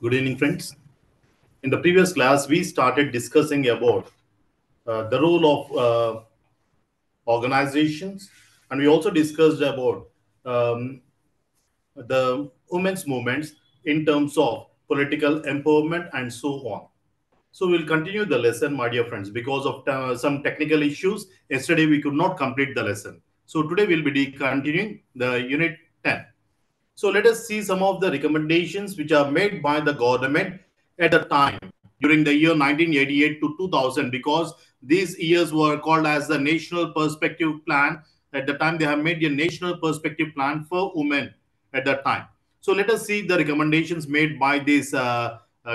Good evening, friends. In the previous class, we started discussing about the role of organizations, and we also discussed about um, the women's movements in terms of political empowerment and so on. So we'll continue the lesson, my dear friends, because of some technical issues. Yesterday we could not complete the lesson. So today we'll be continuing the unit 10. So let us see some of the recommendations which are made by the government at the time during the year 1988 to 2000, because these years were called as the National Perspective Plan. At the time, they have made a National Perspective Plan for women at that time. So let us see the recommendations made by this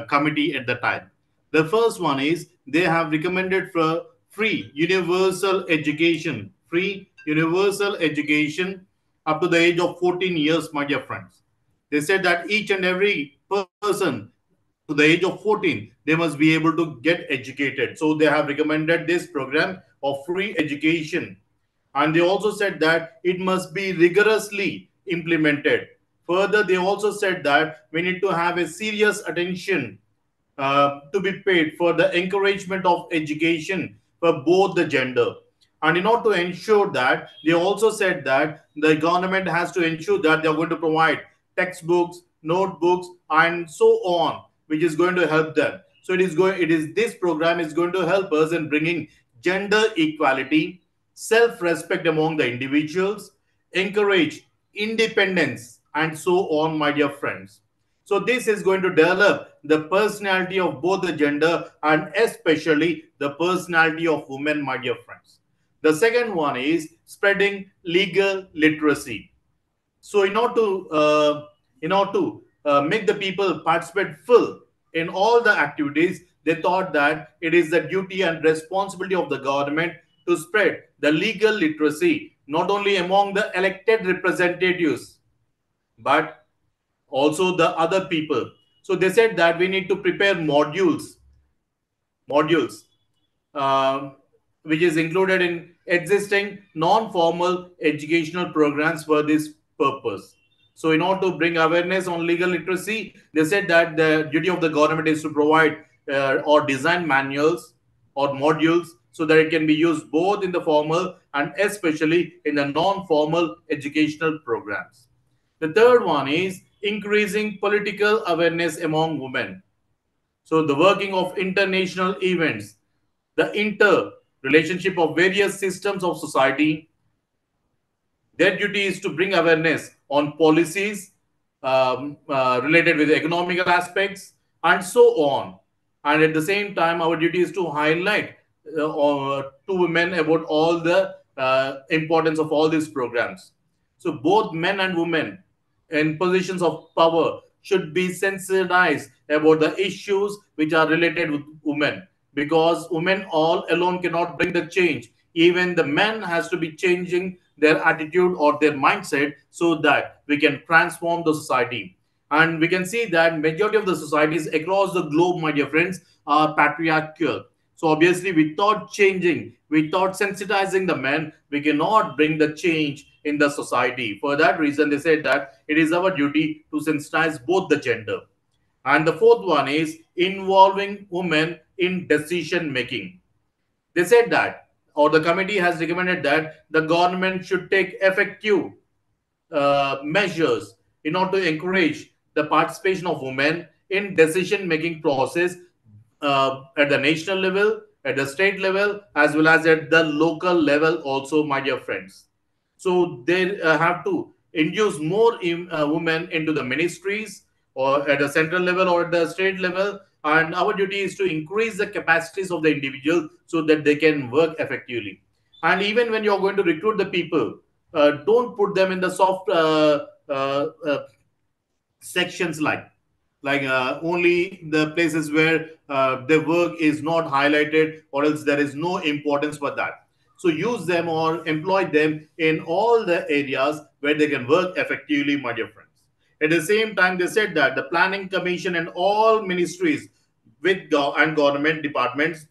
committee at the time. The first one is they have recommended for free universal education, up to the age of 14 years, my dear friends. They said that each and every person to the age of 14, they must be able to get educated. So they have recommended this program of free education. And they also said that it must be rigorously implemented. Further, they also said that we need to have a serious attention to be paid for the encouragement of education for both the gender. And in order to ensure that, they also said that the government has to ensure that they are going to provide textbooks, notebooks, and so on, which is going to help them. So this program is going to help us in bringing gender equality, self-respect among the individuals, encourage independence, and so on, my dear friends. So this is going to develop the personality of both the gender and especially the personality of women, my dear friends. The second one is spreading legal literacy. So in order to make the people participate full in all the activities, they thought that it is the duty and responsibility of the government to spread the legal literacy not only among the elected representatives but also the other people. So they said that we need to prepare modules, uh, which is included in existing non-formal educational programs for this purpose. So in order to bring awareness on legal literacy, they said that the duty of the government is to provide or design manuals or modules so that it can be used both in the formal and especially in the non-formal educational programs. The third one is increasing political awareness among women. So the working of international events, the interrelationship of various systems of society, their duty is to bring awareness on policies related with economical aspects and so on. And at the same time, our duty is to highlight to women about all the importance of all these programs. So both men and women in positions of power should be sensitized about the issues which are related with women, because women all alone cannot bring the change. Even the men has to be changing their attitude or their mindset so that we can transform the society. And we can see that majority of the societies across the globe, my dear friends, are patriarchal. So obviously, without changing, without sensitizing the men, we cannot bring the change in the society. For that reason, they said that it is our duty to sensitize both the gender. And the fourth one is involving women in decision making. They said that, or the committee has recommended that the government should take effective measures in order to encourage the participation of women in decision making process at the national level, at the state level, as well as at the local level also, my dear friends. So they have to induce more women into the ministries or at the central level or at the state level. And our duty is to increase the capacities of the individual so that they can work effectively. And even when you're going to recruit the people, don't put them in the soft sections, like only the places where their work is not highlighted, or else there is no importance for that. So use them or employ them in all the areas where they can work effectively, my dear friends. At the same time, they said that the planning commission and all ministries and government departments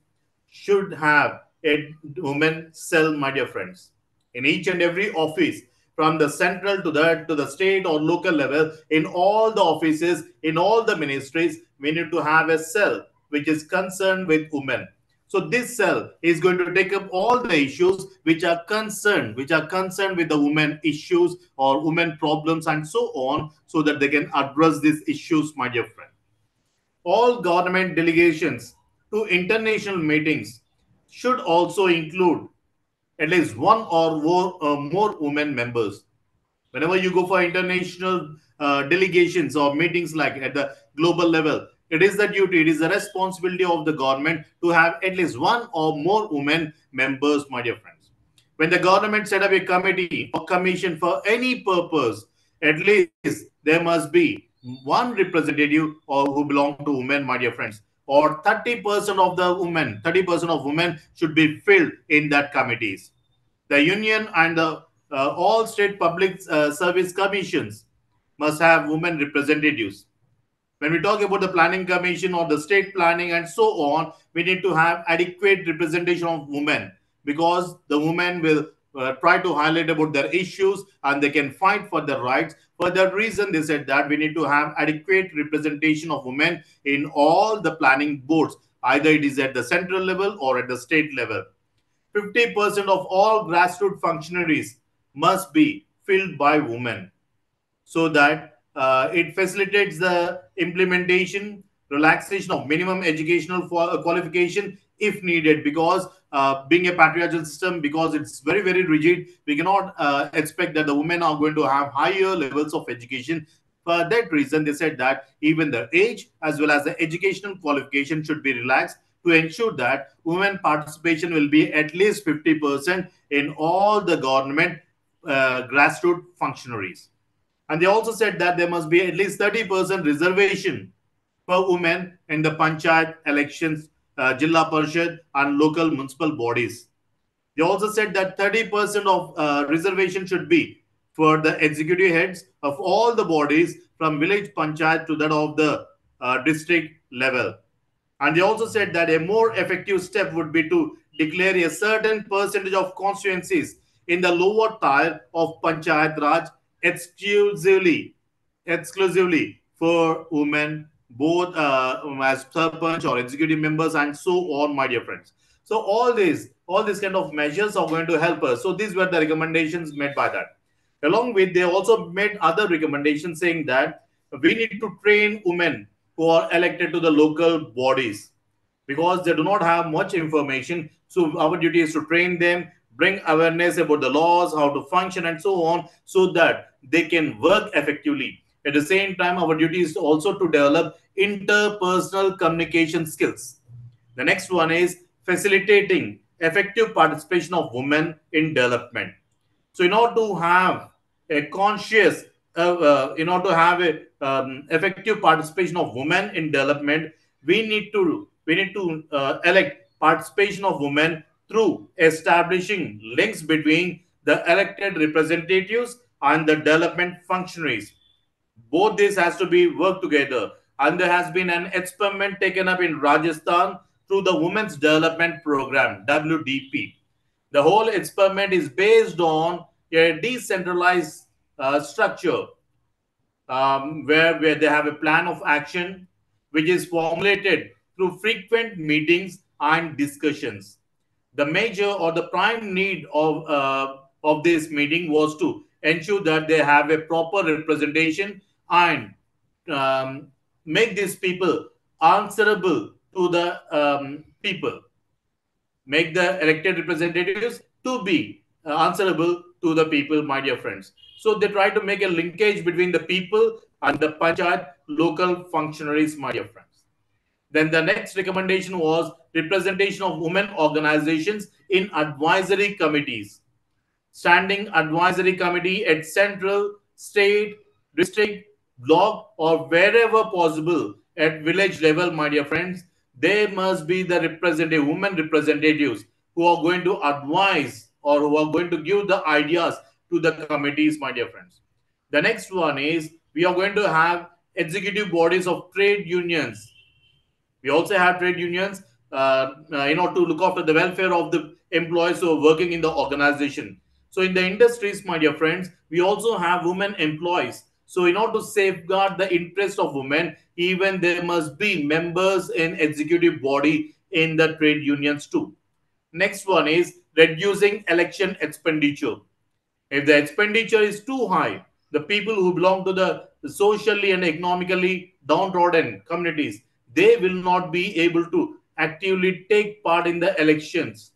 should have a women cell, my dear friends, in each and every office, from the central to the state or local level, in all the offices, in all the ministries, we need to have a cell which is concerned with women. So this cell is going to take up all the issues which are concerned with the women issues or women problems and so on, so that they can address these issues, my dear friend. All government delegations to international meetings should also include at least one or more women members. Whenever you go for international delegations or meetings like at the global level, it is the duty, it is the responsibility of the government to have at least one or more women members, my dear friends. When the government set up a committee or commission for any purpose, at least there must be one representative or who belong to women, my dear friends, or 30% of the women, 30% of women should be filled in that committees. The union and the all state public service commissions must have women representatives. When we talk about the planning commission or the state planning and so on, we need to have adequate representation of women, because the women will try to highlight about their issues and they can fight for their rights. For that reason, they said that we need to have adequate representation of women in all the planning boards, either it is at the central level or at the state level. 50% of all grassroots functionaries must be filled by women, so that it facilitates the implementation, relaxation of minimum educational qualification if needed. Because being a patriarchal system, because it's very very rigid, we cannot expect that the women are going to have higher levels of education. For that reason, they said that even the age as well as the educational qualification should be relaxed to ensure that women participation will be at least 50% in all the government grassroots functionaries. And they also said that there must be at least 30% reservation for women in the panchayat elections, Jilla Parishad, and local municipal bodies. They also said that 30% of reservation should be for the executive heads of all the bodies from village panchayat to that of the district level. And they also said that a more effective step would be to declare a certain percentage of constituencies in the lower tier of Panchayat Raj exclusively, exclusively for women, both as sarpanch or executive members and so on, my dear friends. So all these kind of measures are going to help us. So these were the recommendations made by that. Along with, they also made other recommendations saying that we need to train women who are elected to the local bodies, because they do not have much information. So our duty is to train them, bring awareness about the laws, how to function, and so on, so that they can work effectively. At the same time, our duty is also to develop interpersonal communication skills. The next one is facilitating effective participation of women in development. So, in order to have a conscious, in order to have a effective participation of women in development, we need to elect participation of women through establishing links between the elected representatives and the development functionaries. Both this has to be worked together, and there has been an experiment taken up in Rajasthan through the Women's Development Program, WDP. The whole experiment is based on a decentralized structure, where they have a plan of action which is formulated through frequent meetings and discussions. The major or the prime need of this meeting was to ensure that they have a proper representation and um, make these people answerable to the people, make the elected representatives to be answerable to the people, my dear friends. So they try to make a linkage between the people and the panchayat local functionaries, my dear friends. Then the next recommendation was representation of women organizations in advisory committees. Standing advisory committee at central, state, district, block, or wherever possible at village level, my dear friends, there must be the representative, women representatives who are going to advise or who are going to give the ideas to the committees, my dear friends. The next one is we are going to have executive bodies of trade unions. We also have trade unions, to look after the welfare of the employees who are working in the organization. So in the industries, my dear friends, we also have women employees. So in order to safeguard the interest of women, even there must be members in executive body in the trade unions too. Next one is reducing election expenditure. If the expenditure is too high, the people who belong to the socially and economically downtrodden communities, they will not be able to actively take part in the elections.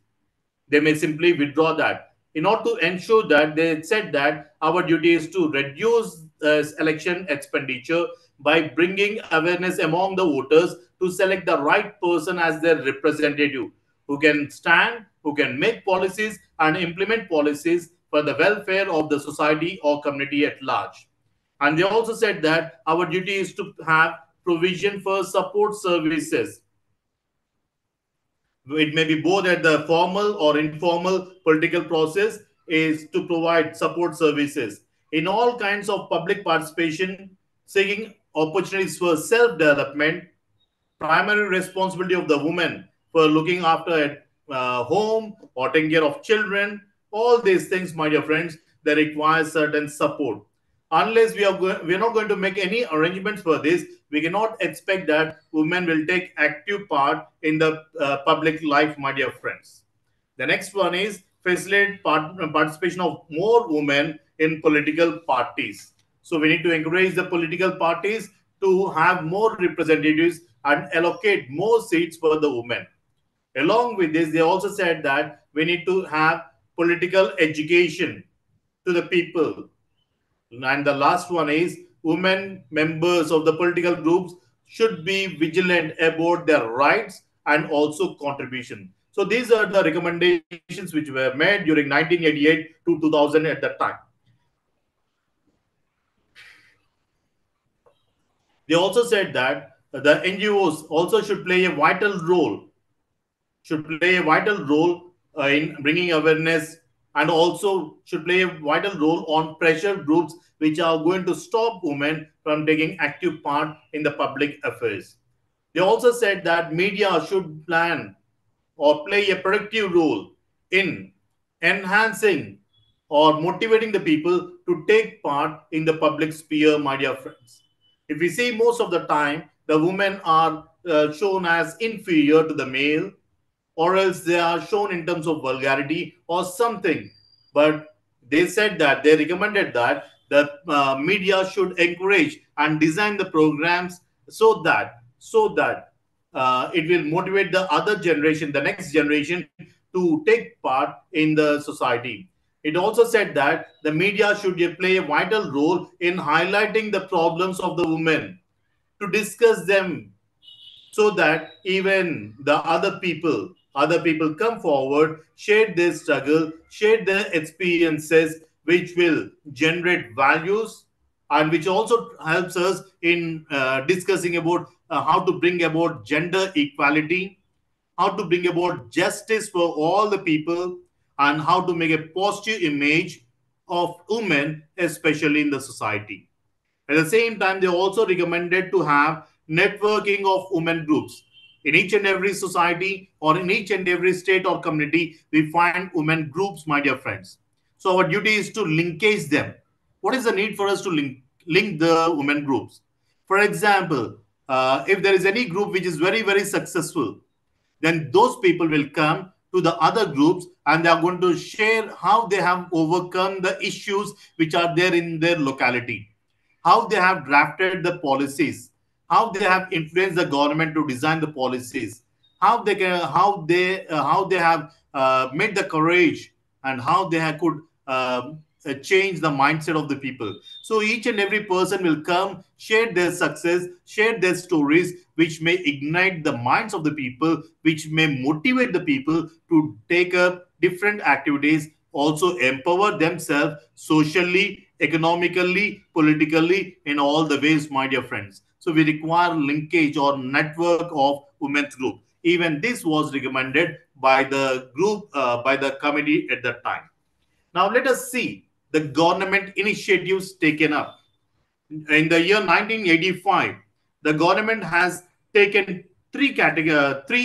They may simply withdraw that. In order to ensure that, they said that our duty is to reduce election expenditure by bringing awareness among the voters to select the right person as their representative who can stand, who can make policies and implement policies for the welfare of the society or community at large. And they also said that our duty is to have provision for support services. It may be both at the formal or informal political process, is to provide support services in all kinds of public participation, seeking opportunities for self-development, primary responsibility of the woman for looking after at home or taking care of children. All these things, my dear friends, they require certain support. Unless we are not going to make any arrangements for this, we cannot expect that women will take active part in the public life, my dear friends. The next one is facilitate participation of more women in political parties. So we need to encourage the political parties to have more representatives and allocate more seats for the women. Along with this, they also said that we need to have political education to the people. And the last one is women members of the political groups should be vigilant about their rights and also contribution. So these are the recommendations which were made during 1988 to 2000 at that time. They also said that the NGOs also should play a vital role in bringing awareness, and also should play a vital role on pressure groups which are going to stop women from taking active part in the public affairs. They also said that media should plan or play a productive role in enhancing or motivating the people to take part in the public sphere, my dear friends. If we see, most of the time, the women are shown as inferior to the male, or else they are shown in terms of vulgarity or something. But they said that they recommended that the media should encourage and design the programs so that it will motivate the other generation, the next generation, to take part in the society. It also said that the media should play a vital role in highlighting the problems of the women, to discuss them, so that even the other people come forward, share their struggle, share their experiences, which will generate values, and which also helps us in discussing about how to bring about gender equality, how to bring about justice for all the people, and how to make a positive image of women, especially in the society. At the same time, they also recommended to have networking of women groups. In each and every society or in each and every state or community, we find women groups, my dear friends. So our duty is to linkage them. What is the need for us to link the women groups? For example, if there is any group which is very, very successful, then those people will come to the other groups and they are going to share how they have overcome the issues which are there in their locality, how they have drafted the policies, how they have influenced the government to design the policies, how they have made the courage, and how they could change the mindset of the people. So each and every person will come, share their success, share their stories, which may ignite the minds of the people, which may motivate the people to take up different activities, also empower themselves socially, economically, politically, in all the ways, my dear friends. So we require linkage or network of women's group. Even this was recommended by the group, by the committee at that time. Now let us see the government initiatives taken up. In the year 1985, the government has taken three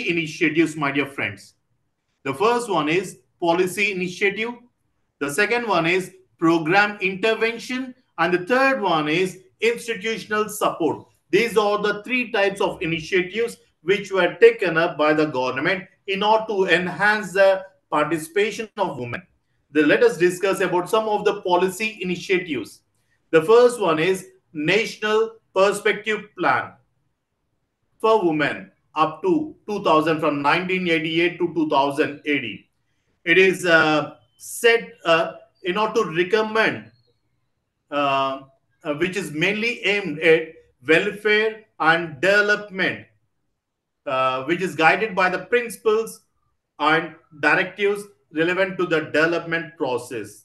initiatives, my dear friends. The first one is policy initiative. The second one is program intervention, and the third one is institutional support. These are the three types of initiatives which were taken up by the government in order to enhance the participation of women. Then let us discuss about some of the policy initiatives. The first one is National Perspective Plan for Women up to 2000, from 1988 to 2080. It is set in order to recommend, uh, which is mainly aimed at welfare and development, which is guided by the principles and directives relevant to the development process.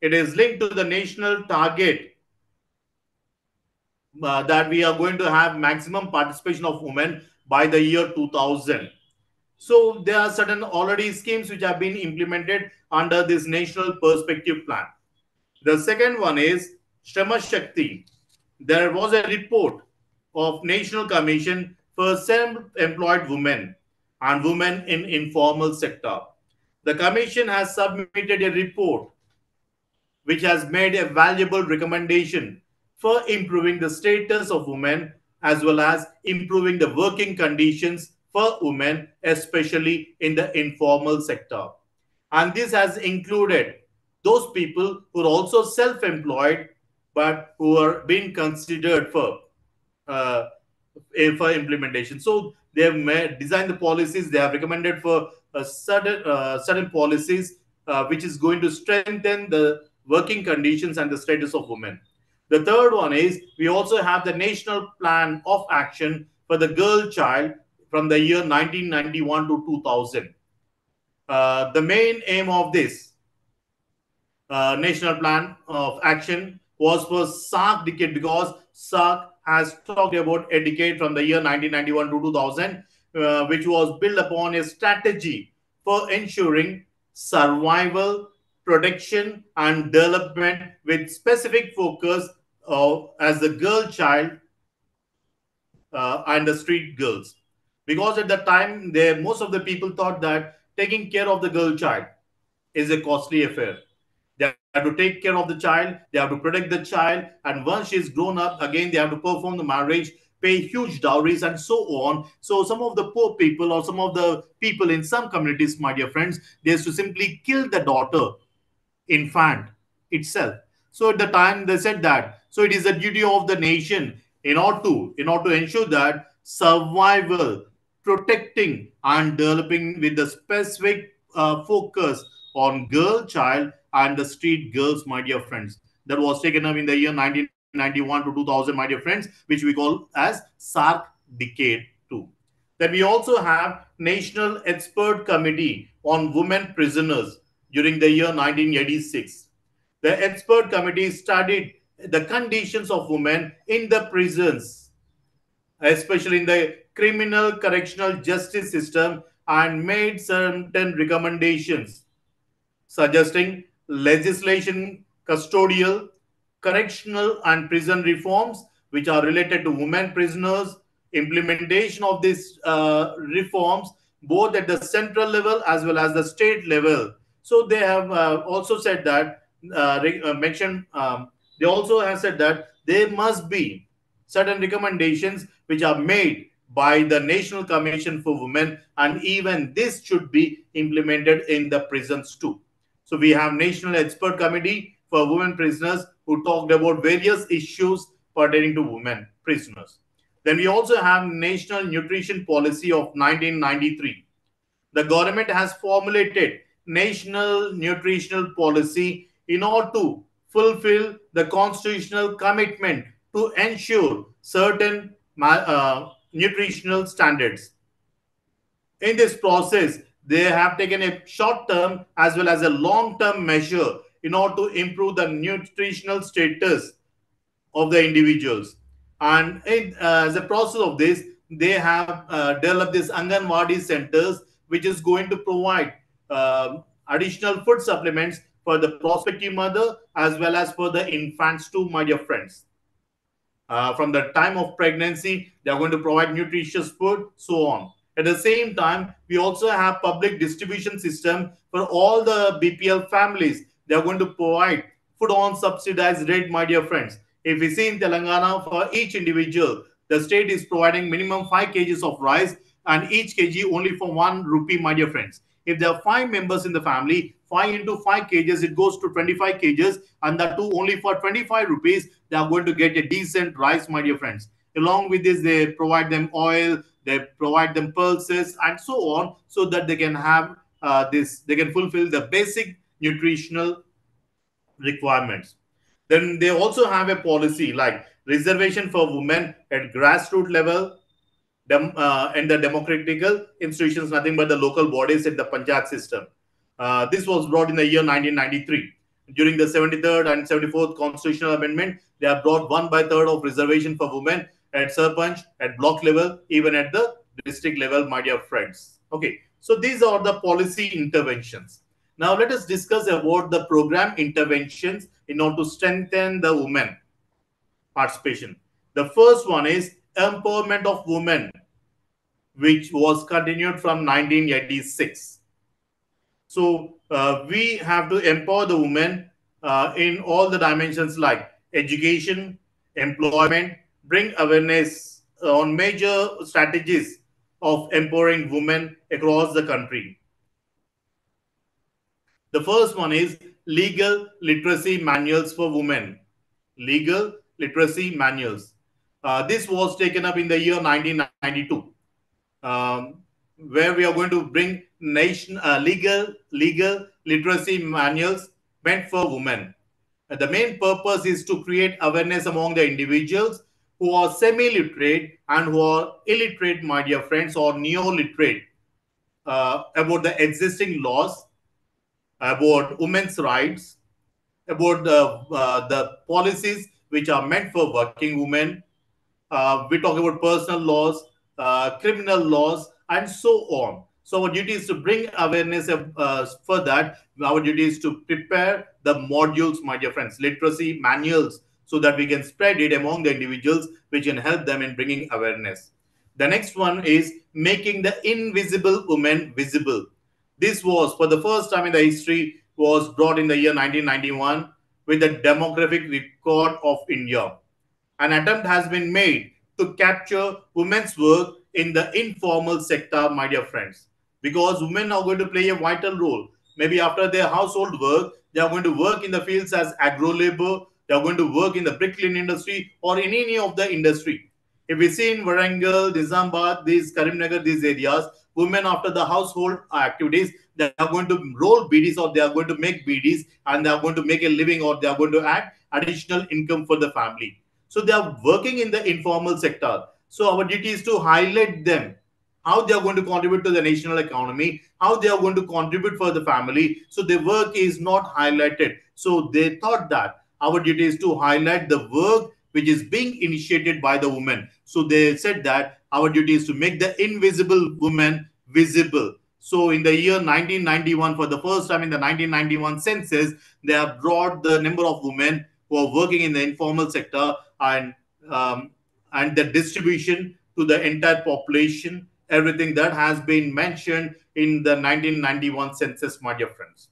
It is linked to the national target that we are going to have maximum participation of women by the year 2000. So there are certain already schemes which have been implemented under this national perspective plan. The second one is Shrama Shakti. There was a report of National Commission for Self-Employed Women and Women in Informal Sector. The Commission has submitted a report which has made a valuable recommendation for improving the status of women as well as improving the working conditions for women, especially in the informal sector. And this has included those people who are also self employed but who are being considered uh, for implementation. So they have designed the policies. They have recommended for certain policies which is going to strengthen the working conditions and the status of women. The third one is we also have the National Plan of Action for the Girl Child from the year 1991 to 2000. The main aim of this national plan of action was for SARC decade, because SARC has talked about a decade from the year 1991 to 2000, which was built upon a strategy for ensuring survival, protection, and development with specific focus as the girl child and the street girls. Because at that time, most of the people thought that taking care of the girl child is a costly affair. They have to take care of the child, they have to protect the child, and once she's grown up, again they have to perform the marriage, pay huge dowries, and so on. So some of the poor people or some of the people in some communities, my dear friends, they used to simply kill the daughter infant itself. So at the time they said that. So it is a duty of the nation in order to ensure that survival, protecting and developing with the specific focus on girl child and the street girls, my dear friends. That was taken up in the year 1991 to 2000, my dear friends, which we call as SARC Decade 2. Then we also have National Expert Committee on Women Prisoners during the year 1986. The expert committee studied the conditions of women in the prisons, especially in the criminal correctional justice system, and made certain recommendations suggesting legislation, custodial, correctional, and prison reforms which are related to women prisoners, implementation of these reforms both at the central level as well as the state level. So they have also said that, mentioned, they also have said that there must be certain recommendations which are made by the National Commission for Women, and even this should be implemented in the prisons too. So we have National Expert Committee for Women Prisoners who talked about various issues pertaining to women prisoners. Then we also have National Nutrition Policy of 1993. The government has formulated National Nutritional Policy in order to fulfill the constitutional commitment to ensure certain nutritional standards. In this process, they have taken a short term as well as a long term measure in order to improve the nutritional status of the individuals. And as a process of this, they have developed these Anganwadi centers, which is going to provide additional food supplements for the prospective mother as well as for the infants too, my dear friends. From the time of pregnancy, they are going to provide nutritious food, so on. At the same time, we also have public distribution system for all the BPL families, They are going to provide food on subsidized rate, my dear friends. If we see in Telangana, for each individual, the state is providing minimum 5 kgs of rice and each kg only for 1 rupee, my dear friends. If there are 5 members in the family, 5 into 5 kgs, it goes to 25 kgs, and that too only for 25 rupees, they are going to get a decent rice, my dear friends. Along with this, they provide them oil, they provide them pulses, and so on, so that they can have they can fulfill the basic nutritional requirements. Then they also have a policy like reservation for women at grassroots level, and the democratical institutions, nothing but the local bodies in the Panchayat system. This was brought in the year 1993. During the 73rd and 74th constitutional amendment, they have brought 1 by 3rd of reservation for women at Sarpanch, at block level, even at the district level, my dear friends. Okay, so these are the policy interventions. Now let us discuss about the program interventions in order to strengthen the women participation. The first one is empowerment of women, which was continued from 1986. So we have to empower the women in all the dimensions like education, employment, bring awareness on major strategies of empowering women across the country. The first one is legal literacy manuals for women. Legal literacy manuals. This was taken up in the year 1992, um, where we are going to bring legal literacy manuals meant for women. The main purpose is to create awareness among the individuals who are semi-literate and who are illiterate, my dear friends, or neo-literate, about the existing laws, about women's rights, about the policies which are meant for working women. We talk about personal laws, criminal laws, and so on. So our duty is to bring awareness for that. Our duty is to prepare the modules, my dear friends, literacy manuals, so that we can spread it among the individuals, which can help them in bringing awareness. The next one is making the invisible women visible. This was for the first time in the history was brought in the year 1991 with the demographic record of India. An attempt has been made to capture women's work in the informal sector, my dear friends, because women are going to play a vital role. Maybe after their household work, they are going to work in the fields as agro labor, they are going to work in the bricklaying industry or in any of the industry. If we see in Varangal, Nizamabad, these Karimnagar, these areas, women after the household activities, they are going to roll BDs or they are going to make BDs and they are going to make a living or they are going to add additional income for the family. So they are working in the informal sector. So our duty is to highlight them, how they are going to contribute to the national economy, how they are going to contribute for the family. So their work is not highlighted. So they thought that our duty is to highlight the work which is being initiated by the women. So they said that our duty is to make the invisible women visible. So in the year 1991, for the first time in the 1991 census, they have brought the number of women who are working in the informal sector and um, and the distribution to the entire population, everything that has been mentioned in the 1991 census, my dear friends.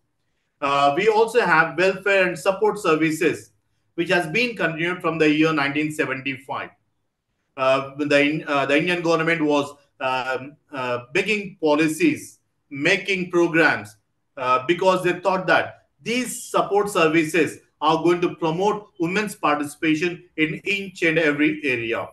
We also have welfare and support services, which has been continued from the year 1975. The Indian government was making policies, making programs, because they thought that these support services are going to promote women's participation in each and every area.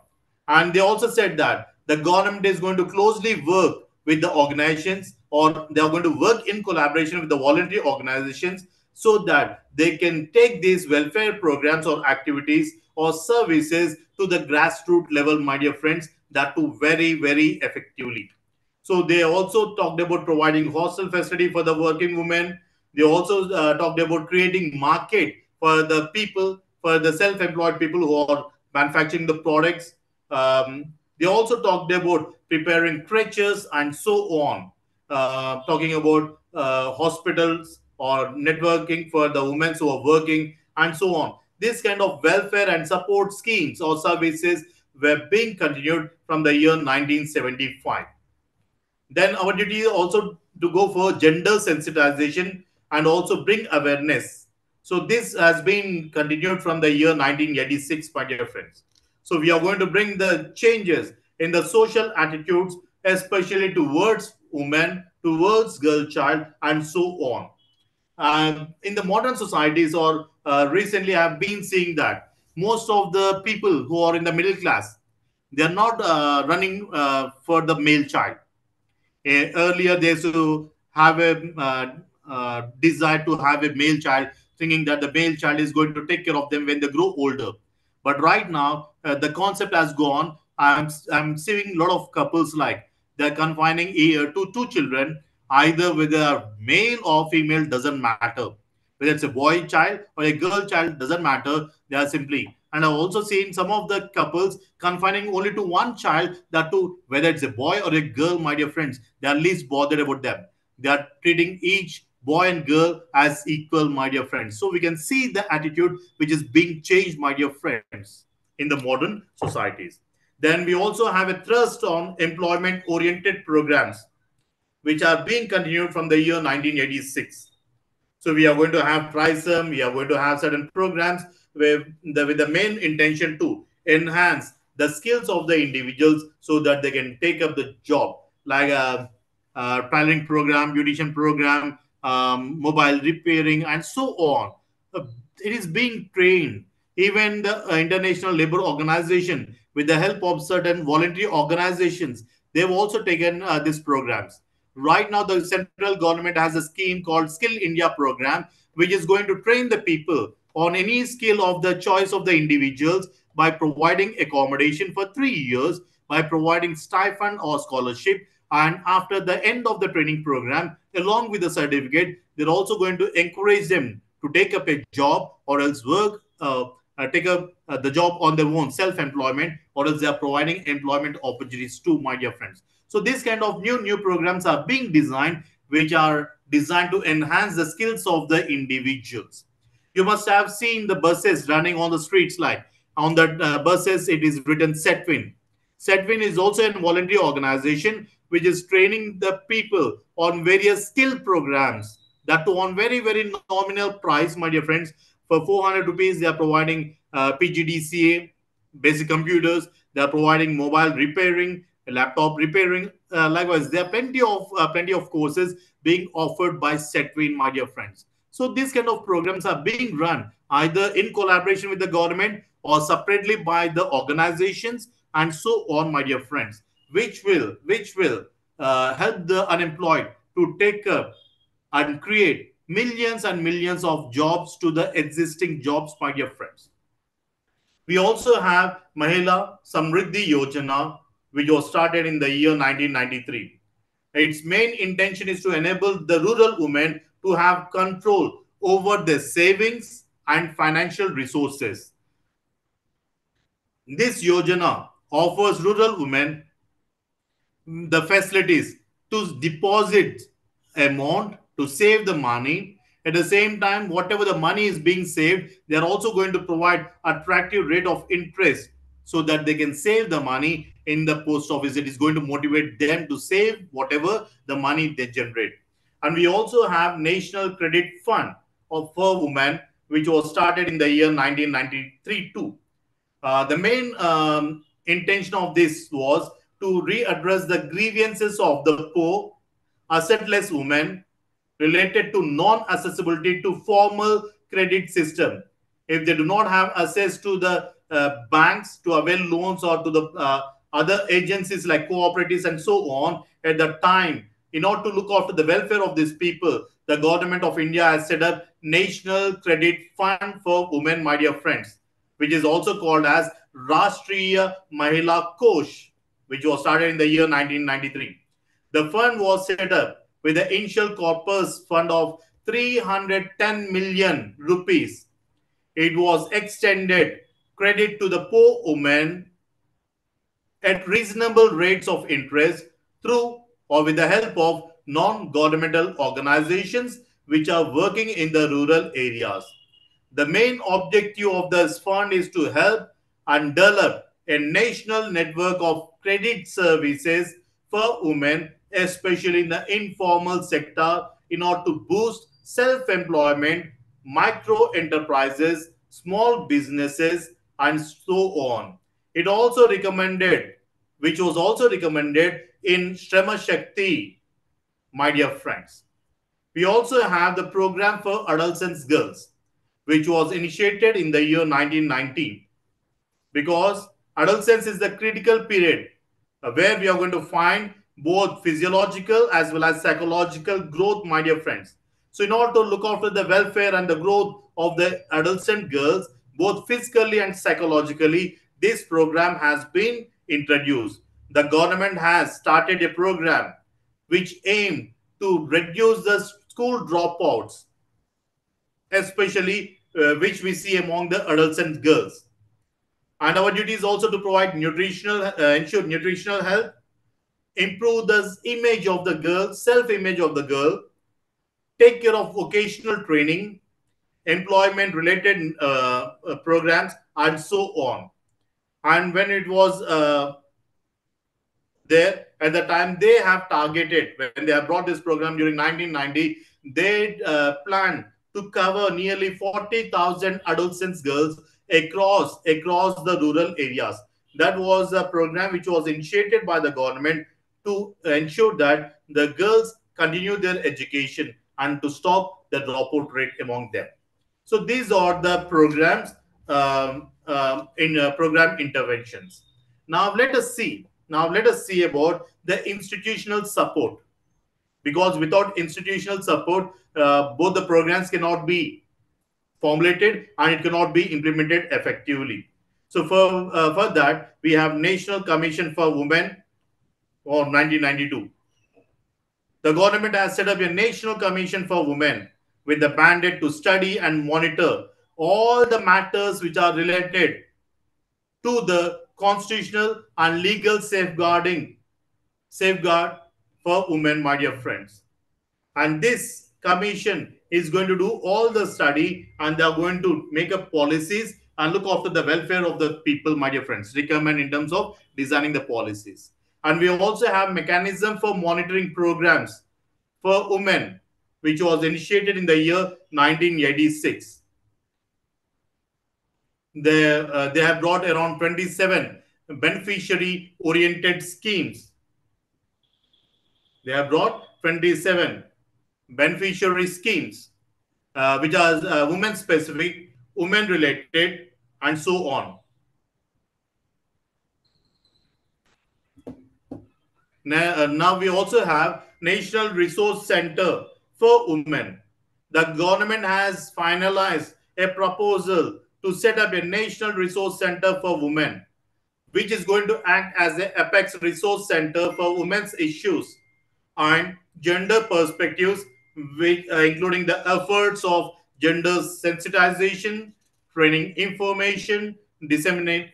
And they also said that the government is going to closely work with the organizations or they are going to work in collaboration with the voluntary organizations so that they can take these welfare programs or activities or services to the grassroots level, my dear friends, that too very, very effectively. So they also talked about providing hostel facility for the working women. They also talked about creating market for the people, for the self-employed people who are manufacturing the products. They also talked about preparing crutches and so on, talking about hospitals or networking for the women who are working and so on. This kind of welfare and support schemes or services were being continued from the year 1975. Then our duty is also to go for gender sensitization and also bring awareness. So this has been continued from the year 1986, my dear friends. So we are going to bring the changes in the social attitudes, especially towards women, towards girl child, and so on. In the modern societies, or recently I've been seeing that most of the people who are in the middle class, they are not running for the male child. Earlier they used to have a desire to have a male child, thinking that the male child is going to take care of them when they grow older. But right now the concept has gone. I'm seeing a lot of couples like they're confining to two children, either whether male or female doesn't matter, whether it's a boy child or a girl child doesn't matter. They are simply, and I've also seen some of the couples confining only to one child, that too whether it's a boy or a girl, my dear friends. They are least bothered about them. They are treating each boy and girl as equal, my dear friends. So we can see the attitude which is being changed, my dear friends, in the modern societies. Then we also have a thrust on employment oriented programs, which are being continued from the year 1986. So we are going to have TRISM, we are going to have certain programs with the main intention to enhance the skills of the individuals so that they can take up the job, like a tailoring program, beautician program, mobile repairing, and so on. Uh, it is being trained. Even the International Labour Organization, with the help of certain voluntary organizations, they've also taken these programs. Right now, the central government has a scheme called Skill India program, which is going to train the people on any skill of the choice of the individuals by providing accommodation for 3 years, by providing stipend or scholarship. And after the end of the training program, along with the certificate, they're also going to encourage them to take up a job or else work, take up the job on their own, self employment, or else they are providing employment opportunities to, my dear friends. So these kind of new programs are being designed, which are designed to enhance the skills of the individuals. You must have seen the buses running on the streets, like on the buses it is written Setwin. Setwin is also a voluntary organization which is training the people on various skill programs, that too on very nominal price, my dear friends. For 400 rupees they are providing PGDCA basic computers, they are providing mobile repairing, laptop repairing. Likewise, there are plenty of courses being offered by Setwin, my dear friends. So these kind of programs are being run either in collaboration with the government or separately by the organizations, and so on, my dear friends, which will help the unemployed to take up and create millions and millions of jobs to the existing jobs, my dear friends. We also have Mahila Samriddhi Yojana, which was started in the year 1993. Its main intention is to enable the rural women to have control over their savings and financial resources. This Yojana offers rural women the facilities to deposit amount to save the money. At the same time, whatever the money is being saved, they are also going to provide attractive rate of interest so that they can save the money in the post office. It is going to motivate them to save whatever the money they generate. And we also have National Credit Fund for women, which was started in the year 1993 too. The main intention of this was to readdress the grievances of the poor, assetless women related to non-accessibility to formal credit system. If they do not have access to the banks to avail loans, or to the other agencies like cooperatives and so on, at the time, in order to look after the welfare of these people, the government of India has set up National Credit Fund for Women, my dear friends, which is also called as Rashtriya Mahila Kosh, which was started in the year 1993. The fund was set up with the initial corpus fund of 310 million rupees. It was extended credit to the poor women at reasonable rates of interest through or with the help of non-governmental organizations which are working in the rural areas. The main objective of this fund is to help and develop a national network of credit services for women, especially in the informal sector, in order to boost self employment, micro enterprises, small businesses, and so on. It also recommended, which was also recommended in Shrama Shakti, my dear friends. We also have the program for adolescent girls, which was initiated in the year 1919, because adolescence is the critical period where we are going to find both physiological as well as psychological growth, my dear friends. So, in order to look after the welfare and the growth of the adolescent girls, both physically and psychologically, this program has been introduced. The government has started a program which aimed to reduce the school dropouts, especially which we see among the adolescent girls. And our duty is also to provide ensure nutritional health, improve the image of the girl, self-image of the girl, take care of vocational training, employment related programs, and so on. And when it was there at the time, they have targeted, when they have brought this program during 1990, they planned to cover nearly 40,000 adolescent girls across the rural areas. That was a program which was initiated by the government to ensure that the girls continue their education and to stop the dropout rate among them. So these are the programs in program interventions. Now let us see. Now let us see about the institutional support, because without institutional support, both the programs cannot be formulated and it cannot be implemented effectively. So for that, we have National Commission for Women or 1992. The government has set up a National Commission for Women with the mandate to study and monitor all the matters which are related to the constitutional and legal safeguard for women, my dear friends. And this commission is going to do all the study, and they are going to make up policies and look after the welfare of the people, my dear friends, recommend in terms of designing the policies. And we also have mechanism for monitoring programs for women, which was initiated in the year 1986. They have brought around 27 beneficiary oriented schemes. They have brought 27 beneficiary schemes, which are women specific, women related, and so on. Now we also have National Resource Center for Women. The government has finalized a proposal to set up a National Resource Center for Women, which is going to act as an apex resource center for women's issues and gender perspectives, including the efforts of gender sensitization, training information, disseminate,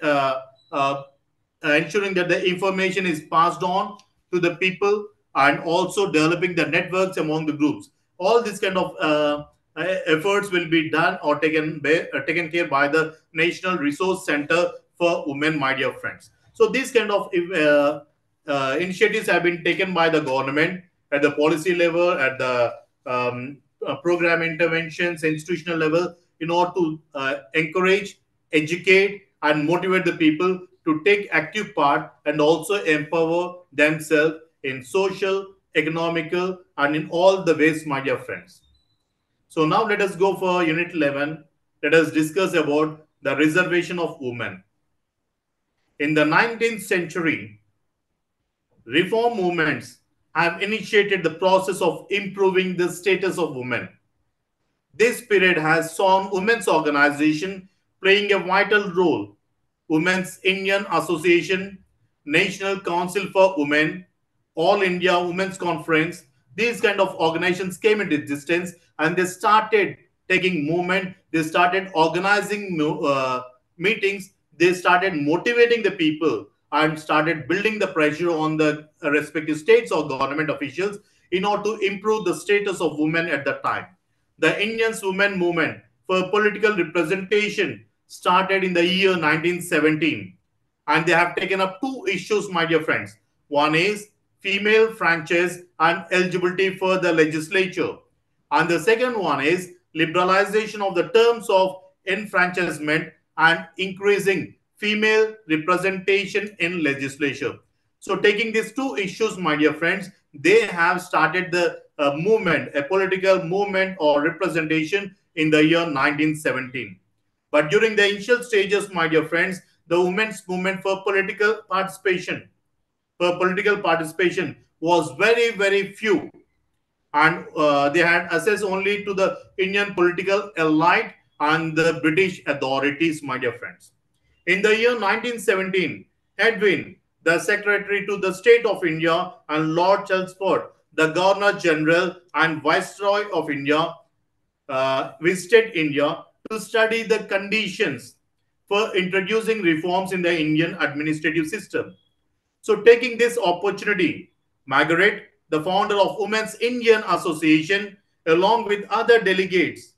ensuring that the information is passed on to the people, and also developing the networks among the groups. All these kind of efforts will be done or taken care by the National Resource Center for Women, my dear friends. So these kind of initiatives have been taken by the government at the policy level, at the program interventions, institutional level, in order to encourage, educate, and motivate the people to take active part and also empower themselves in social, economical, and in all the ways, my dear friends. So now let us go for Unit 11. Let us discuss about the reservation of women. In the 19th century, reform movements have initiated the process of improving the status of women. This period has seen women's organization playing a vital role. Women's Indian Association, National Council for Women, All India Women's Conference, these kind of organizations came into existence, and they started taking movement. They started organizing meetings. They started motivating the people and started building the pressure on the respective states or government officials in order to improve the status of women at that time. The Indian women movement for political representation started in the year 1917, and they have taken up two issues, my dear friends. One is female franchise and eligibility for the legislature, and the second one is liberalization of the terms of enfranchisement, and increasing female representation in legislature. So, taking these two issues, my dear friends, they have started the movement, a political movement or representation in the year 1917. But during the initial stages, my dear friends, the women's movement for political participation was very, very few, and they had access only to the Indian political elite and the British authorities, my dear friends. In the year 1917, Edwin, the Secretary to the State of India, and Lord Chelmsford, the Governor General and Viceroy of India, visited India to study the conditions for introducing reforms in the Indian administrative system. So, taking this opportunity, Margaret, the founder of Women's Indian Association, along with other delegates,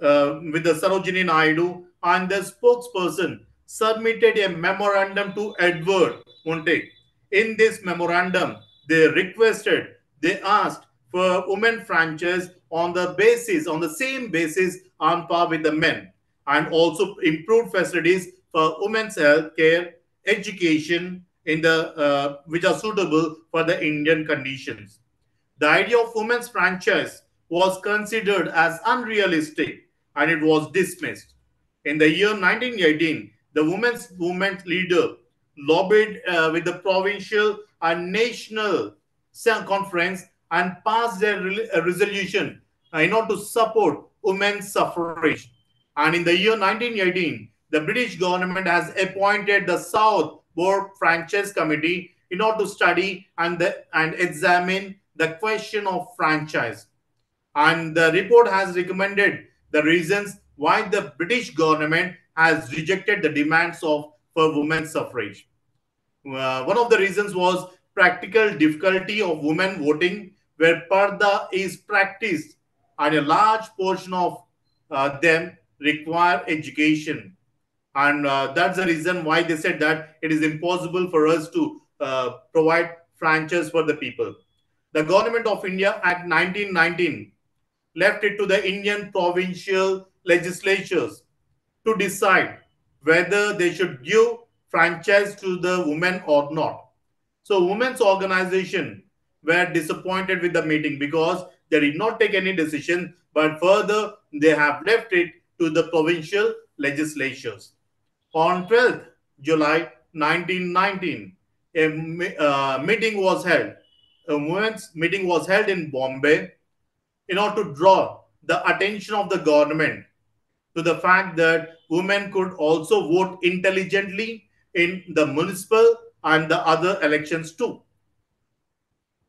with the Sarojini Naidu and the spokesperson, submitted a memorandum to Edward Montague. In this memorandum, they requested, they asked for women franchise on the same basis on par with the men, and also improved facilities for women's health care, education in the which are suitable for the Indian conditions. The idea of women's franchise was considered as unrealistic and it was dismissed. In the year 1918, the women's movement leader lobbied with the provincial and national conference and passed a resolution in order to support women's suffrage. And in the year 1918, the British government has appointed the South Board Franchise Committee in order to study and examine the question of franchise. And the report has recommended the reasons why the British government has rejected the demands of for women's suffrage. One of the reasons was practical difficulty of women voting, where parda is practiced, and a large portion of them require education. And that's the reason why they said that it is impossible for us to provide franchise for the people. The Government of India Act 1919 left it to the Indian provincial legislatures to decide whether they should give franchise to the women or not. So women's organization were disappointed with the meeting because they did not take any decision, but further they have left it to the provincial legislatures. On 12th July 1919, a meeting was held. A women's meeting was held in Bombay in order to draw the attention of the government to the fact that women could also vote intelligently in the municipal and the other elections too.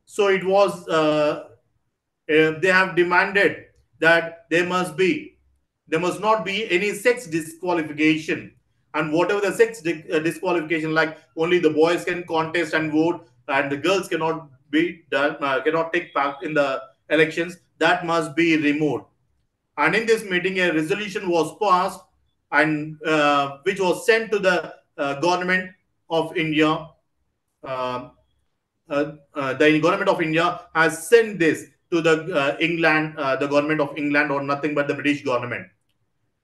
So it was they have demanded that there must not be any sex disqualification, and whatever the sex disqualification, like only the boys can contest and vote and the girls cannot be done, cannot take part in the elections, that must be removed. And in this meeting a resolution was passed, and which was sent to the government of India. uh, the government of India has sent this to the England, the government of England, or nothing but the British government.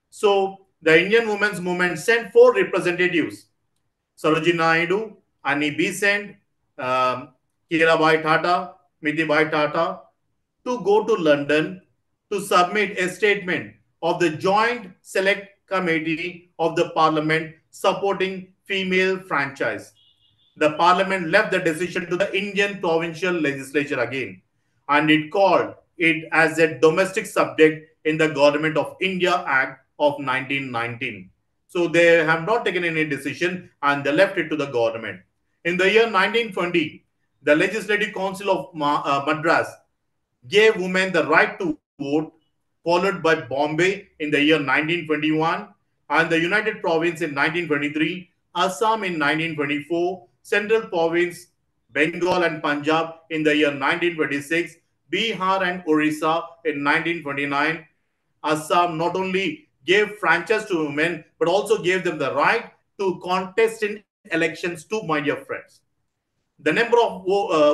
So the Indian women's movement sent four representatives: Sarojini Naidu, Annie Besant, um, Kirabai Tata, Mithibai Tata, to go to London to submit a statement of the Joint Select Committee of the Parliament supporting female franchise. The Parliament left the decision to the Indian provincial legislature again, and it called it as a domestic subject in the Government of India Act of 1919. So they have not taken any decision and they left it to the government. In the year 1920, the Legislative Council of Madras gave women the right to vote, followed by Bombay in the year 1921, and the United Province in 1923, Assam in 1924, Central Province, Bengal and Punjab in the year 1926, Bihar and Orissa in 1929. Assam not only gave franchise to women, but also gave them the right to contest in elections too, my dear friends. The number of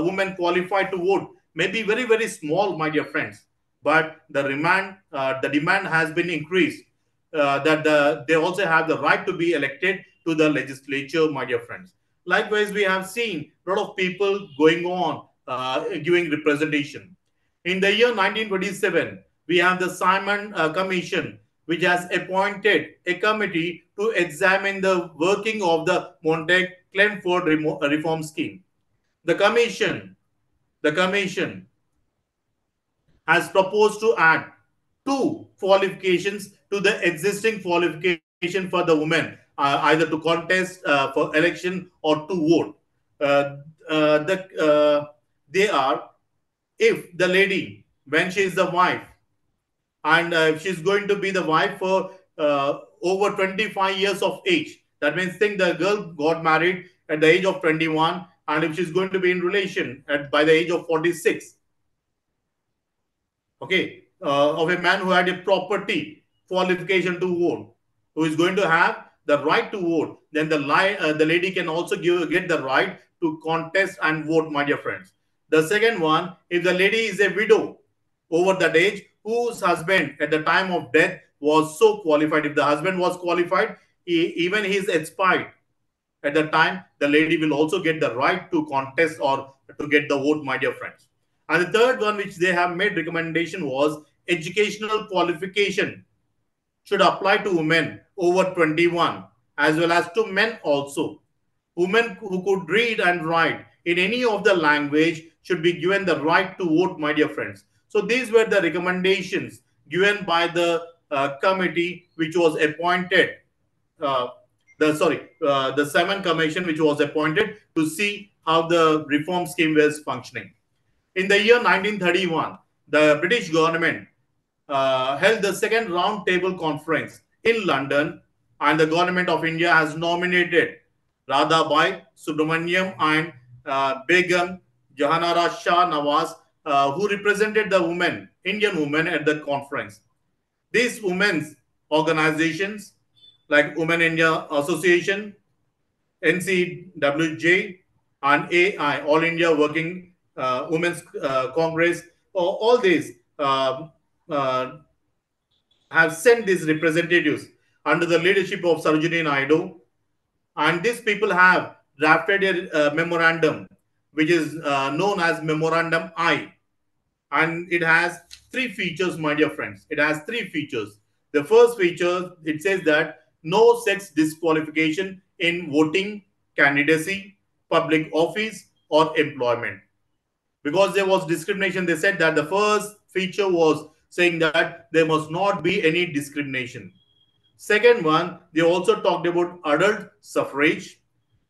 women qualified to vote may be very, very small, my dear friends. but the demand has been increased, that they also have the right to be elected to the legislature, my dear friends. Likewise, we have seen a lot of people going on giving representation. In the year 1927, we have the Simon Commission, which has appointed a committee to examine the working of the Montague-Chelmsford reform scheme. The commission, the commission has proposed to add two qualifications to the existing qualification for the women, either to contest for election or to vote. Uh, they are, if the lady, when she is the wife, and if she's going to be the wife for over 25 years of age, that means think the girl got married at the age of 21, and if she's going to be in relation by the age of 46, okay, of a man who had a property qualification to vote, who is going to have the right to vote, then the lady can also get the right to contest and vote, my dear friends. The second one, if the lady is a widow over that age, whose husband at the time of death was so qualified, if the husband was qualified, even he is expired at the time, the lady will also get the right to contest or to get the vote, my dear friends. And the third one, which they have made recommendation, was educational qualification should apply to women over 21 as well as to men also. Women who could read and write in any of the language should be given the right to vote, my dear friends. So these were the recommendations given by the committee which was appointed, uh, the Simon Commission, which was appointed to see how the reform scheme was functioning. In the year 1931, the British government held the second round table conference in London, and the government of India has nominated Radhabai Subramaniam and Begum Jahanara Shah Nawaz, who represented the women, Indian women, at the conference. These women's organizations like Women India Association, NCWJ, and AI, All India Working Women's Congress, all these uh, have sent these representatives under the leadership of Sarojini Naidu, and these people have drafted a memorandum which is known as Memorandum I, and it has three features, my dear friends. It has three features. The first feature, it says that no sex disqualification in voting, candidacy, public office, or employment. Because there was discrimination, they said that the first feature was saying that there must not be any discrimination. Second one, they also talked about adult suffrage.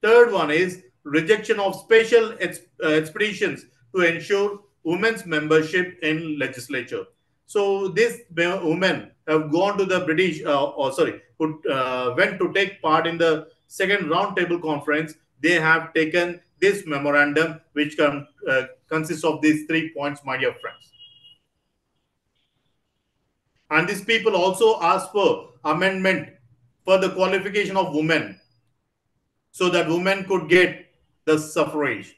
Third one is rejection of special expeditions to ensure women's membership in legislature. So these women have gone to the British, who went to take part in the second roundtable conference. They have taken this memorandum, which consists of these 3 points, my dear friends. And these people also asked for amendment for the qualification of women so that women could get the suffrage.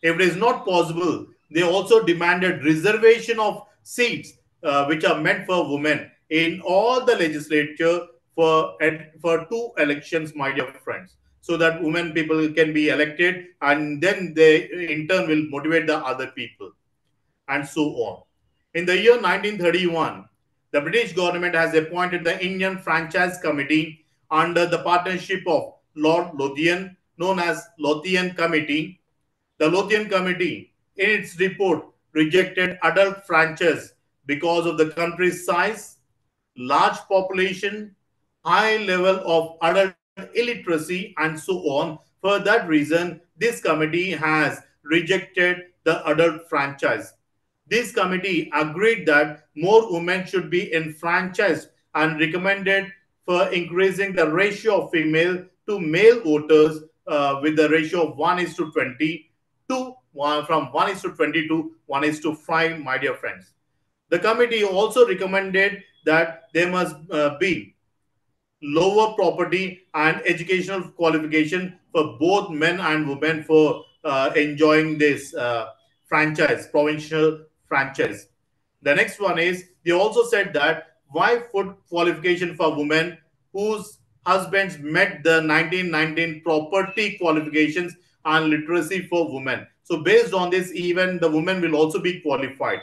If it is not possible, they also demanded reservation of seats which are meant for women in all the legislature for two elections, my dear friends, so that women people can be elected, and then they in turn will motivate the other people, and so on. In the year 1931, the British government has appointed the Indian Franchise Committee under the partnership of Lord Lothian, known as Lothian Committee. The Lothian Committee, in its report, rejected adult franchise because of the country's size, large population, high level of adult illiteracy, and so on. For that reason, this committee has rejected the adult franchise. This committee agreed that more women should be enfranchised and recommended for increasing the ratio of female to male voters with the ratio of 1 is to 20 to from 1 is to 20 to 1 is to 5, my dear friends. The committee also recommended that there must be lower property and educational qualification for both men and women for enjoying this franchise, provincial franchise. The next one is they also said that wife food qualification for women whose husbands met the 1919 property qualifications and literacy for women. So based on this, even the women will also be qualified.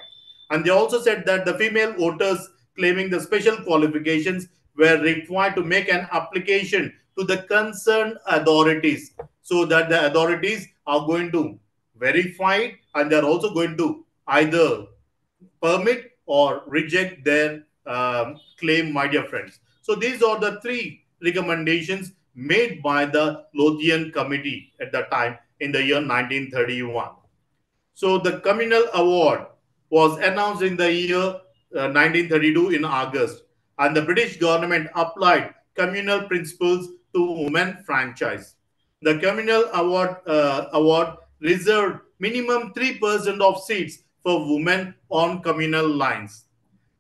And they also said that the female voters claiming the special qualifications were required to make an application to the concerned authorities, so that the authorities are going to verify it, and they are also going to either permit or reject their claim, my dear friends. So these are the three recommendations made by the Lothian Committee at the time in the year 1931. So the communal award was announced in the year 1932 in August, and the British government applied communal principles to women franchise. The communal award reserved minimum 3% of seats for women on communal lines.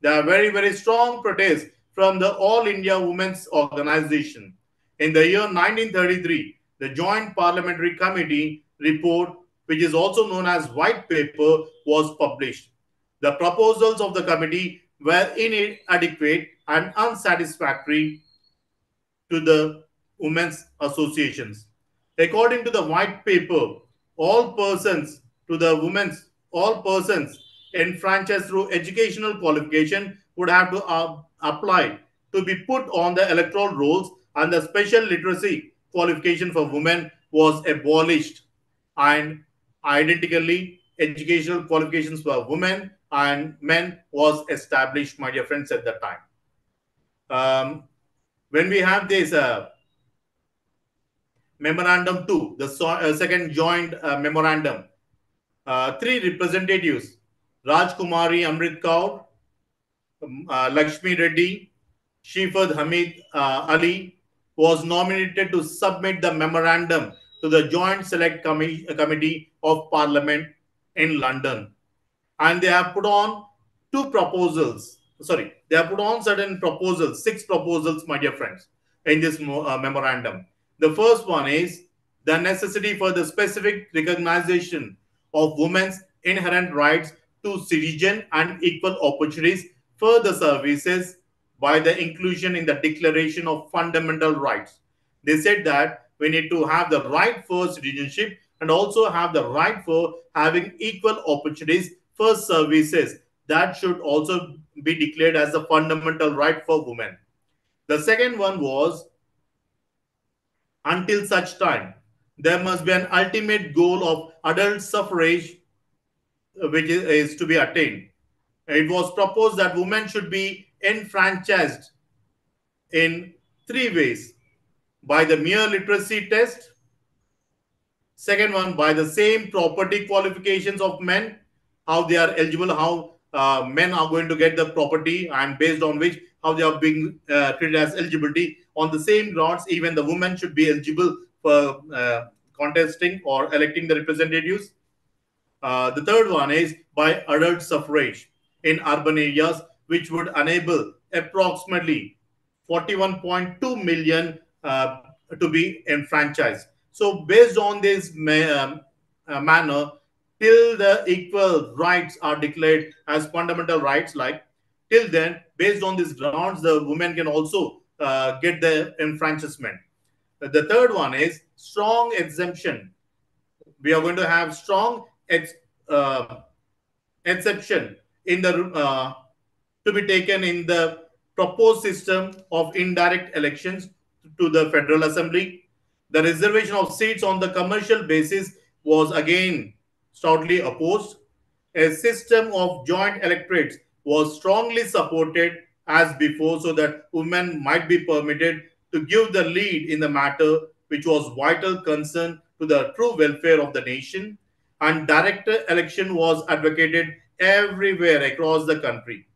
There are very strong protests from the All India Women's Organization. In the year 1933, the Joint Parliamentary Committee report, which is also known as White Paper, was published. The proposals of the committee were inadequate and unsatisfactory to the women's associations. According to the white paper, all persons to the women's all persons enfranchised through educational qualification would have to apply to be put on the electoral rolls, and the special literacy qualification for women was abolished, and identically educational qualifications for women and men was established, my dear friends, at that time. When we have this memorandum 2, the second joint memorandum, three representatives, Rajkumari Amrit Kaur, Lakshmi Reddy, Shifad Hamid Ali, was nominated to submit the memorandum to the Joint Select Committee of Parliament in London. And they have put on two proposals. Sorry, they have put on certain proposals, six proposals, my dear friends, in this memorandum. The first one is the necessity for the specific recognition of women's inherent rights to citizen and equal opportunities for the services by the inclusion in the Declaration of Fundamental Rights. They said that we need to have the right for citizenship and also have the right for having equal opportunities for services. That should also be declared as a fundamental right for women. The second one was, until such time, there must be an ultimate goal of adult suffrage which is to be attained. It was proposed that women should be enfranchised in three ways: by the mere literacy test, second one by the same property qualifications of men, how they are eligible, how men are going to get the property, and based on which how they are being treated as eligibility. On the same grounds, even the women should be eligible for contesting or electing the representatives. The third one is by adult suffrage in urban areas, which would enable approximately 41.2 million to be enfranchised. So, based on this manner, till the equal rights are declared as fundamental rights, like till then, based on these grounds, the women can also get the enfranchisement. The third one is strong exemption. We are going to have strong uh, exception in the to be taken in the proposed system of indirect elections to the Federal Assembly. The reservation of seats on the commercial basis was again stoutly opposed. A system of joint electorates was strongly supported as before, so that women might be permitted to give the lead in the matter, which was vital concern to the true welfare of the nation. And direct election was advocated everywhere across the country.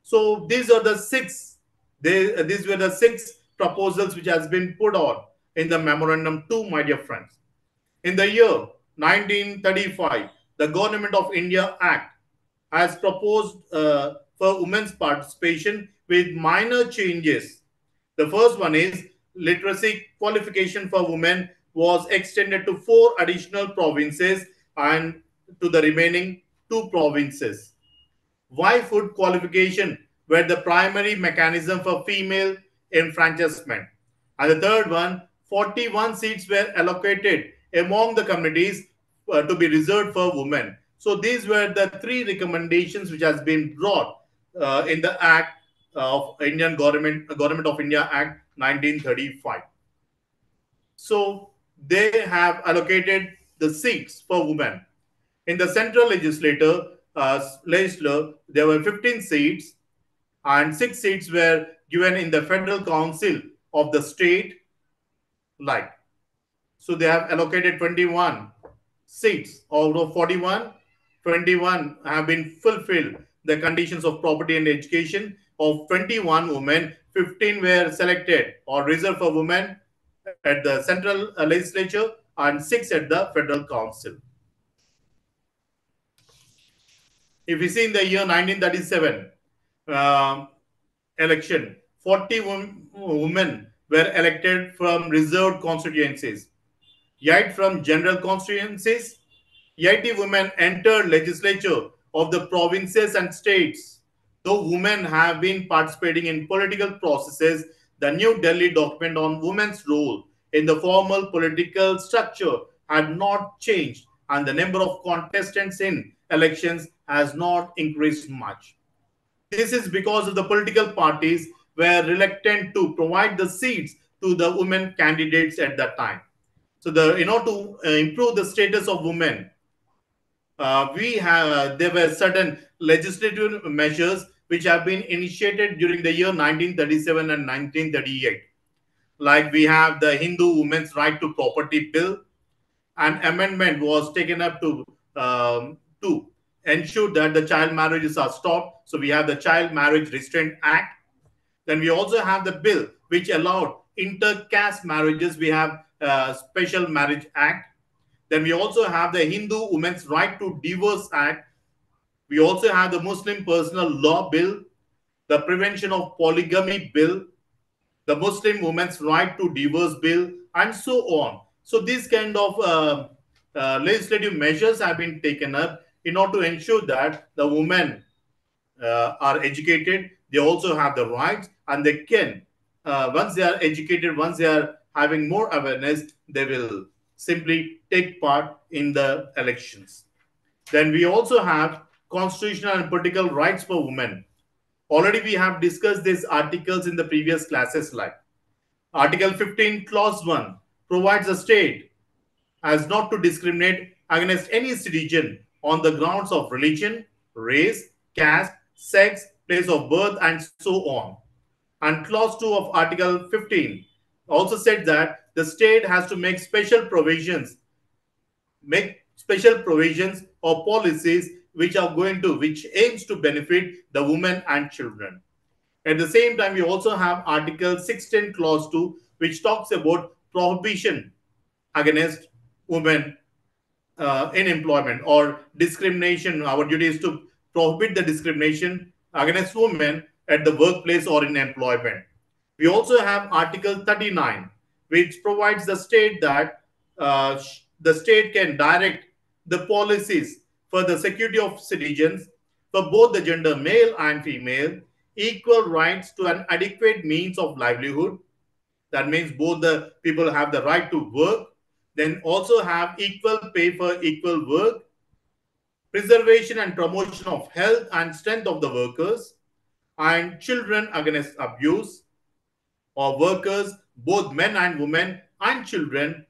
So these are the six. These were the six proposals which has been put on in the memorandum 2, my dear friends. In the year 1935, the Government of India Act has proposed for women's participation with minor changes. The first one is literacy qualification for women was extended to four additional provinces and to the remaining two provinces. Why food qualification were the primary mechanism for female enfranchisement. And the third one, 41 seats were allocated among the communities to be reserved for women. So these were the three recommendations which has been brought in the Act of Indian Government of India Act 1935. So they have allocated the seats for women. In the central legislature, there were 15 seats, and 6 seats were given in the federal council of the state. Like, so they have allocated 21 seats out of 41. 21 have been fulfilled the conditions of property and education. Of 21 women, 15 were selected or reserved for women at the central legislature and 6 at the federal council. If we see in the year 1937 uh, election, 40 women were elected from reserved constituencies, 8 from general constituencies. 80 women entered legislature of the provinces and states. Though women have been participating in political processes, the New Delhi document on women's role in the formal political structure had not changed, and the number of contestants in elections has not increased much. This is because of the political parties were reluctant to provide the seats to the women candidates at that time. So the to improve the status of women, we have there were certain legislative measures which have been initiated during the year 1937 and 1938. Like we have the Hindu Women's Right to Property Bill. An amendment was taken up to ensure that the child marriages are stopped. So we have the Child Marriage Restraint Act. Then we also have the bill which allowed intercaste marriages. We have Special Marriage Act. Then we also have the Hindu Women's Right to Divorce Act. We also have the Muslim Personal Law Bill, the Prevention of Polygamy Bill, the Muslim Women's Right to Divorce Bill, and so on. So these kind of legislative measures have been taken up in order to ensure that the women are educated. They also have the rights, and they can, once they are educated, once they are having more awareness, they will simply take part in the elections. Then we also have constitutional and political rights for women. Already we have discussed these articles in the previous classes. Like Article 15 Clause 1 provides the state as not to discriminate against any citizen on the grounds of religion, race, caste, sex, place of birth, and so on. And Clause 2 of Article 15 also said that the state has to make special provisions or policies which aims to benefit the women and children. At the same time, we also have Article 16 Clause 2, which talks about prohibition against women in employment or discrimination. Our duty is to prohibit the discrimination against women at the workplace or in employment. We also have Article 39, which provides the state that the state can direct the policies for the security of citizens for both the gender male and female, equal rights to an adequate means of livelihood. That means both the people have the right to work, then also have equal pay for equal work, preservation and promotion of health and strength of the workers, and children against abuse, or workers, both men and women and children,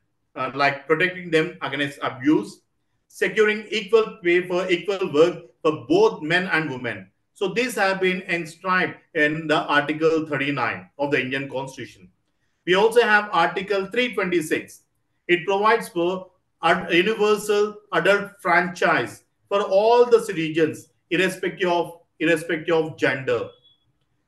like protecting them against abuse, securing equal pay for equal work for both men and women. So these have been inscribed in the Article 39 of the Indian Constitution. We also have Article 326. It provides for a universal adult franchise for all the citizens, irrespective of gender.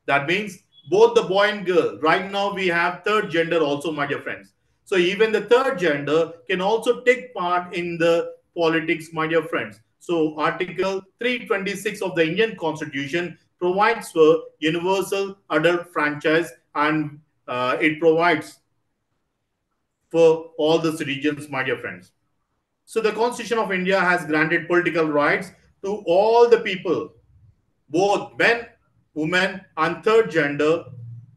That means both the boy and girl. Right now we have third gender also, my dear friends. So even the third gender can also take part in the politics, my dear friends. So Article 326 of the Indian Constitution provides for universal adult franchise, and it provides for all the citizens, my dear friends. So the Constitution of India has granted political rights to all the people both men, women, and third gender,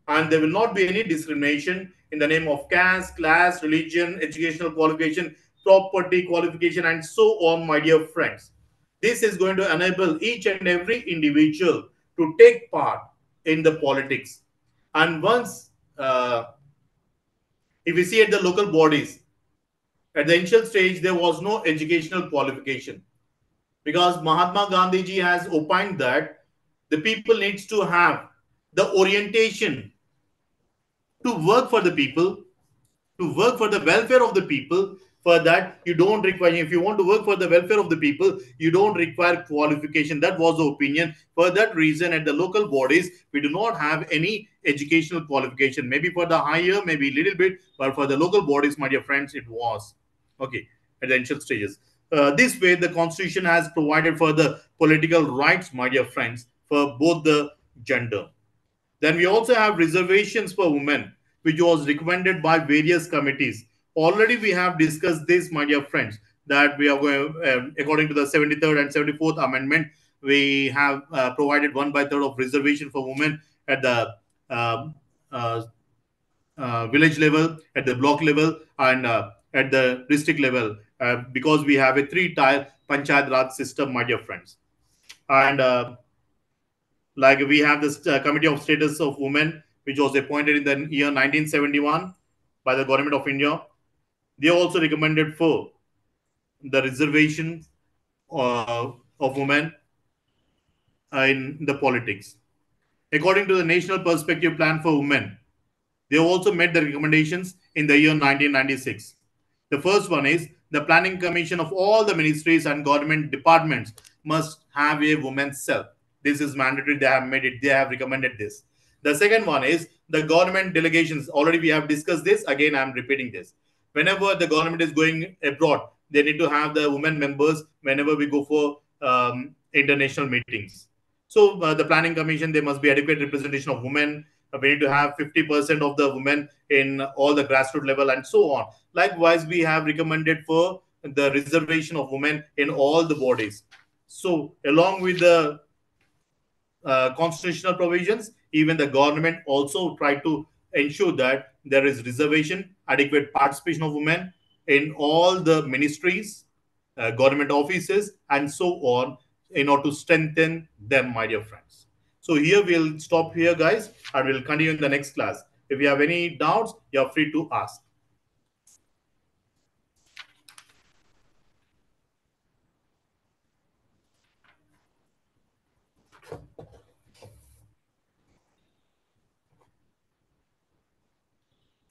and there will not be any discrimination in the name of caste, class, religion, educational qualification, property qualification, and so on, my dear friends. This is going to enable each and every individual to take part in the politics. And once, if we see at the local bodies, at the initial stage, there was no educational qualification because Mahatma Gandhi ji has opined that the people needs to have the orientation to work for the people, to work for the welfare of the people. For that, you don't require, if you want to work for the welfare of the people, you don't require qualification. That was the opinion. For that reason, at the local bodies, we do not have any educational qualification. Maybe for the higher, maybe a little bit, but for the local bodies, my dear friends, it was. Okay, at the initial stages. This way, the constitution has provided for the political rights, my dear friends, for both the gender. Then we also have reservations for women, which was recommended by various committees. Already we have discussed this, my dear friends, that we are going, according to the 73rd and 74th Amendment, we have provided 1/3 of reservation for women at the uh, uh, village level, at the block level, and at the district level, because we have a three-tier Panchayat Raj system, my dear friends. And like we have this Committee of Status of Women, which was appointed in the year 1971 by the Government of India. They also recommended for the reservation of women in the politics. According to the National Perspective Plan for Women, they also made the recommendations in the year 1996. The first one is the Planning Commission of all the ministries and government departments must have a woman's cell. This is mandatory. They have made it. They have recommended this. The second one is the government delegations. Already we have discussed this. Again, I am repeating this. Whenever the government is going abroad, they need to have the women members whenever we go for international meetings. So the Planning Commission, there must be adequate representation of women. We need to have 50% of the women in all the grassroots level and so on. Likewise, we have recommended for the reservation of women in all the bodies. So along with the constitutional provisions, even the government also try to ensure that there is reservation, adequate participation of women in all the ministries, government offices, and so on, in order to strengthen them, my dear friends. So here we'll stop here, guys, and we'll continue in the next class. If you have any doubts, you're free to ask.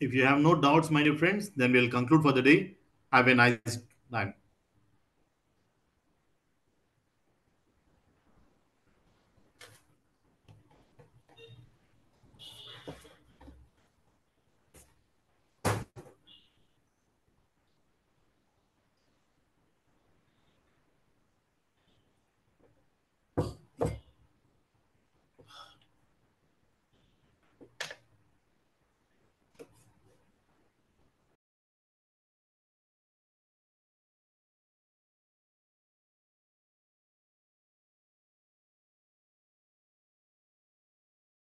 If you have no doubts, my dear friends, then we'll conclude for the day. Have a nice time.